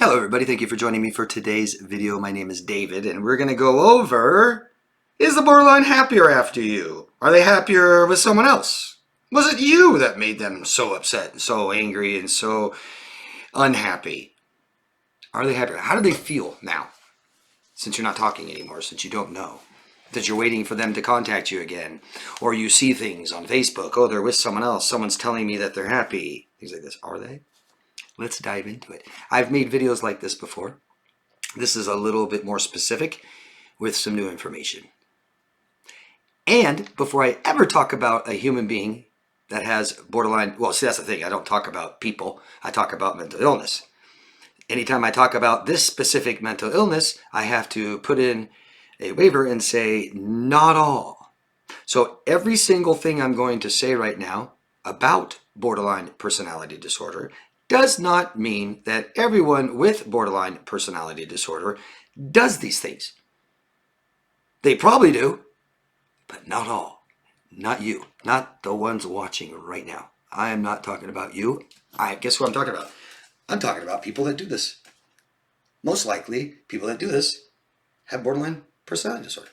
Hello everybody, thank you for joining me for today's video. My name is David and we're going to go over, is the borderline happier after you? Are they happier with someone else? Was it you that made them so upset and so angry and so unhappy? Are they happier? How do they feel now? Since you're not talking anymore, since you don't know. That you're waiting for them to contact you again. Or you see things on Facebook, oh they're with someone else, someone's telling me that they're happy. Things like this, are they? Let's dive into it. I've made videos like this before. This is a little bit more specific with some new information. And before I ever talk about a human being that has borderline, well, see, that's the thing. I don't talk about people. I talk about mental illness. Anytime I talk about this specific mental illness, I have to put in a waiver and say, not all. So every single thing I'm going to say right now about borderline personality disorder does not mean that everyone with borderline personality disorder does these things. They probably do, but not all. Not you. Not the ones watching right now. I am not talking about you. Guess what I'm talking about? I'm talking about people that do this. Most likely, people that do this have borderline personality disorder.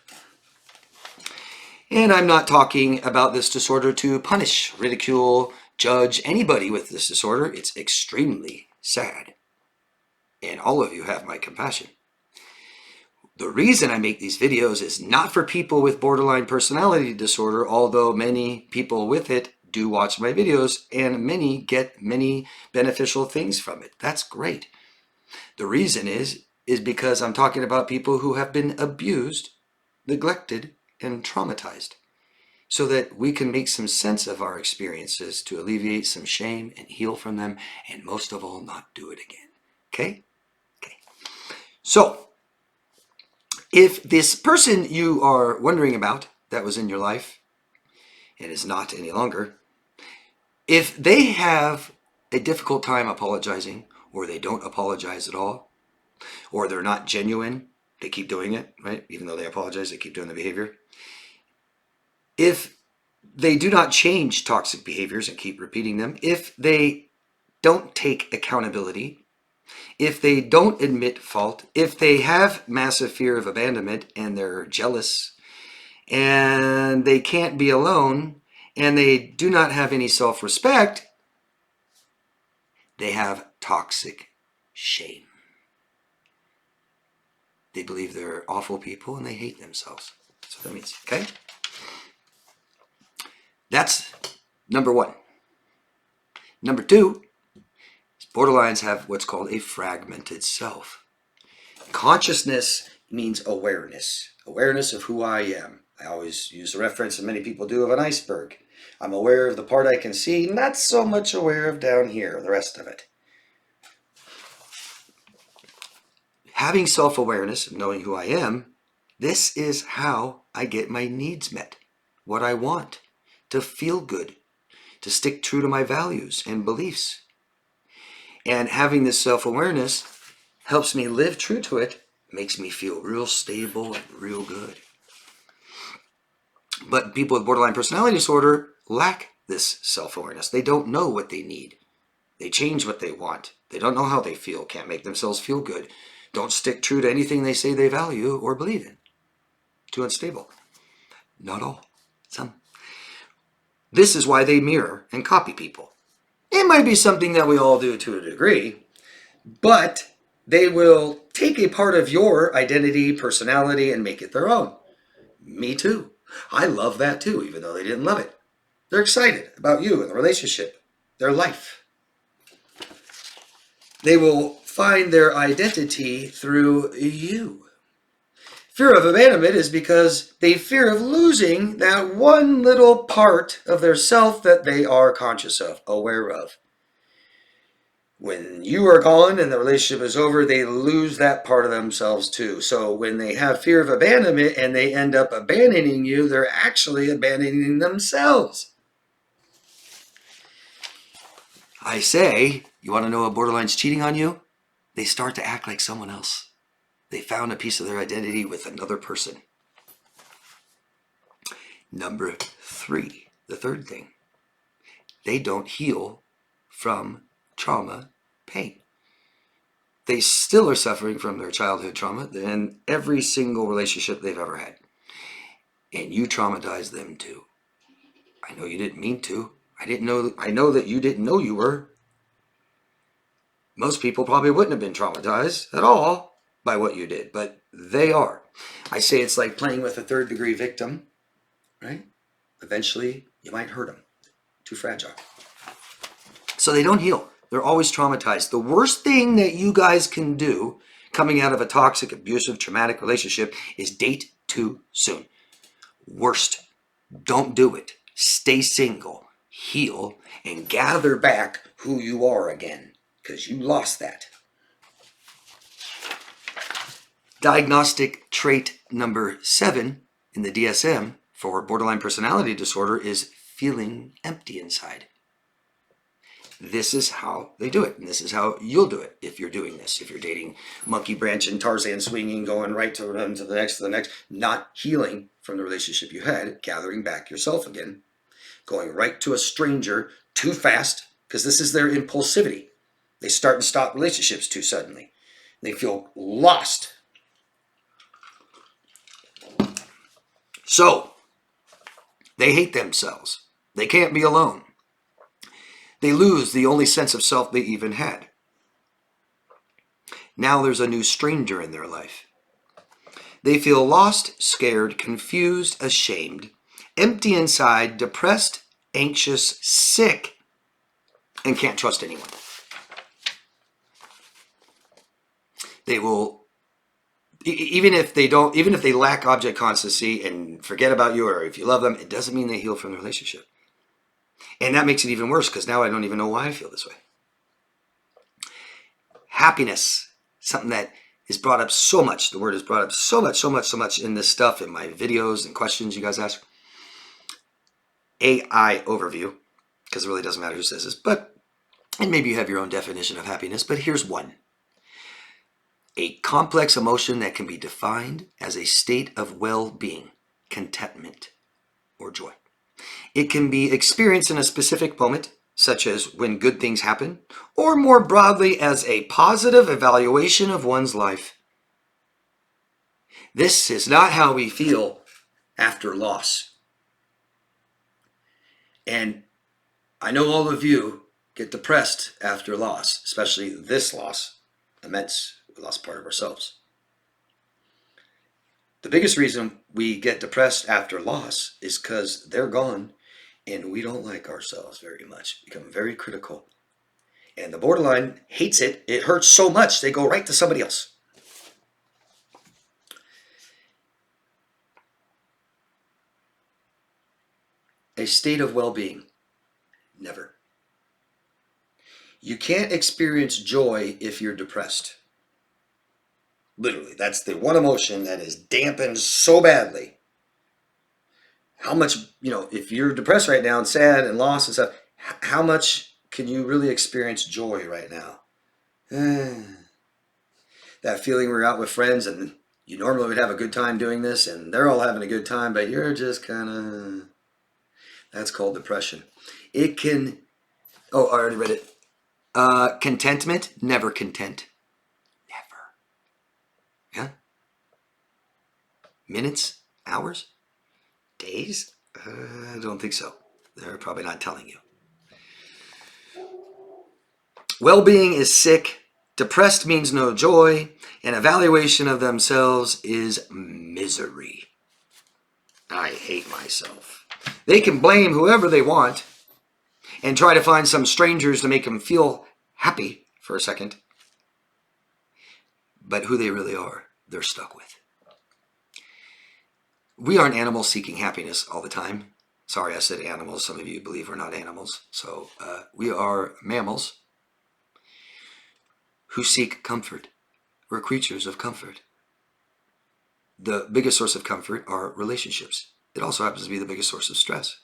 And I'm not talking about this disorder to punish, ridicule, judge anybody with this disorder. It's extremely sad. And all of you have my compassion. The reason I make these videos is not for people with borderline personality disorder, although many people with it do watch my videos and many get many beneficial things from it. That's great. The reason is because I'm talking about people who have been abused, neglected, and traumatized, so that we can make some sense of our experiences to alleviate some shame and heal from them, and most of all, not do it again. Okay? Okay. So, if this person you are wondering about that was in your life and is not any longer, if they have a difficult time apologizing, or they don't apologize at all, or they're not genuine, they keep doing it, right? Even though they apologize, they keep doing the behavior. If they do not change toxic behaviors and keep repeating them, if they don't take accountability, if they don't admit fault, if they have massive fear of abandonment and they're jealous and they can't be alone and they do not have any self-respect, they have toxic shame. They believe they're awful people and they hate themselves. That's what that means, okay? That's number one. Number two, borderlines have what's called a fragmented self. Consciousness means awareness. Awareness of who I am. I always use the reference, and many people do, of an iceberg. I'm aware of the part I can see, not so much aware of down here, the rest of it. Having self-awareness, knowing who I am, this is how I get my needs met. What I want. To feel good, to stick true to my values and beliefs. And having this self-awareness helps me live true to it, makes me feel real stable and real good. But people with borderline personality disorder lack this self-awareness. They don't know what they need. They change what they want. They don't know how they feel, can't make themselves feel good, don't stick true to anything they say they value or believe in. Too unstable. Not all, some. This is why they mirror and copy people. It might be something that we all do to a degree, but they will take a part of your identity, personality, and make it their own. Me too. I love that too, even though they didn't love it. They're excited about you and the relationship, their life. They will find their identity through you. Fear of abandonment is because they fear of losing that one little part of their self that they are conscious of, aware of. When you are gone and the relationship is over, they lose that part of themselves too. So when they have fear of abandonment and they end up abandoning you, they're actually abandoning themselves. I say, you want to know a borderline's cheating on you? They start to act like someone else. They found a piece of their identity with another person. Number three, the third thing, they don't heal from trauma, pain. they still are suffering from their childhood trauma in every single relationship they've ever had. And you traumatized them too. I know you didn't mean to. I know that you didn't know you were. Most people probably wouldn't have been traumatized at all by what you did, but they are. I say it's like playing with a third-degree victim, right? Eventually, you might hurt them. Too fragile. So they don't heal. They're always traumatized. The worst thing that you guys can do coming out of a toxic, abusive, traumatic relationship is date too soon. Worst. Don't do it. Stay single, heal, and gather back who you are again, because you lost that. Diagnostic trait number 7 in the DSM for borderline personality disorder is feeling empty inside. This is how they do it, and this is how you'll do it if you're doing this. If you're dating monkey branch and Tarzan swinging, going right to the next, not healing from the relationship you had, gathering back yourself again, going right to a stranger too fast, because this is their impulsivity. They start and stop relationships too suddenly. They feel lost. So, they hate themselves. They can't be alone. They lose the only sense of self they even had. Now there's a new stranger in their life. They feel lost, scared, confused, ashamed, empty inside, depressed, anxious, sick, and can't trust anyone. They will, even if they lack object constancy and forget about you, or if you love them, it doesn't mean they heal from the relationship. And that makes it even worse, because now I don't even know why I feel this way. Happiness, something that is brought up so much. The word is brought up so much in this stuff, in my videos and questions you guys ask. AI overview, because it really doesn't matter who says this, and maybe you have your own definition of happiness, but here's one. A complex emotion that can be defined as a state of well-being, contentment, or joy. It can be experienced in a specific moment, such as when good things happen, or more broadly as a positive evaluation of one's life. This is not how we feel after loss. And I know all of you get depressed after loss, especially this loss, immense. We lost part of ourselves. The biggest reason we get depressed after loss is because they're gone and we don't like ourselves very much. Become very critical. And the borderline hates it. It hurts so much, they go right to somebody else. A state of well-being. Never. You can't experience joy if you're depressed. Literally, that's the one emotion that is dampened so badly. How much, if you're depressed right now and sad and lost and stuff, how much can you really experience joy right now? That feeling we're out with friends and you normally would have a good time doing this and they're all having a good time, but you're just kind of, that's called depression. It can, I already read it. Contentment, never content. Yeah? Minutes? Hours? Days? I don't think so. They're probably not telling you. Well-being is sick. Depressed means no joy. An evaluation of themselves is misery. I hate myself. They can blame whoever they want and try to find some strangers to make them feel happy for a second. But who they really are, they're stuck with. We aren't animals seeking happiness all the time. Sorry, I said animals. Some of you believe we're not animals. So we are mammals who seek comfort. We're creatures of comfort. The biggest source of comfort are relationships. It also happens to be the biggest source of stress.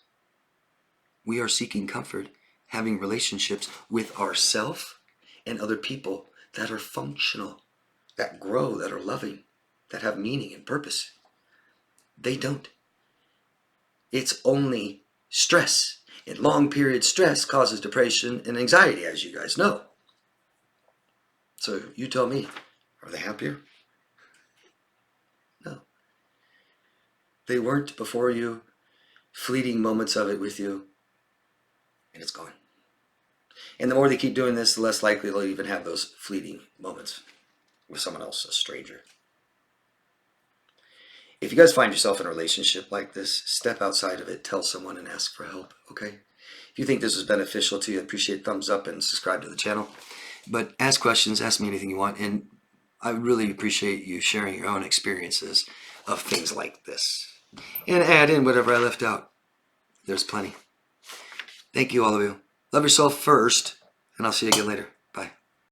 We are seeking comfort, having relationships with ourselves and other people that are functional, that grow, that are loving, that have meaning and purpose. They don't. It's only stress. And long period stress causes depression and anxiety, as you guys know. So you tell me, are they happier? No. They weren't before you, fleeting moments of it with you, and it's gone. And the more they keep doing this, the less likely they'll even have those fleeting moments with someone else, a stranger. If you guys find yourself in a relationship like this, step outside of it, tell someone, and ask for help, okay? If you think this was beneficial to you, I appreciate thumbs up and subscribe to the channel. But ask questions, ask me anything you want, and I really appreciate you sharing your own experiences of things like this. And add in whatever I left out. There's plenty. Thank you, all of you. Love yourself first, and I'll see you again later.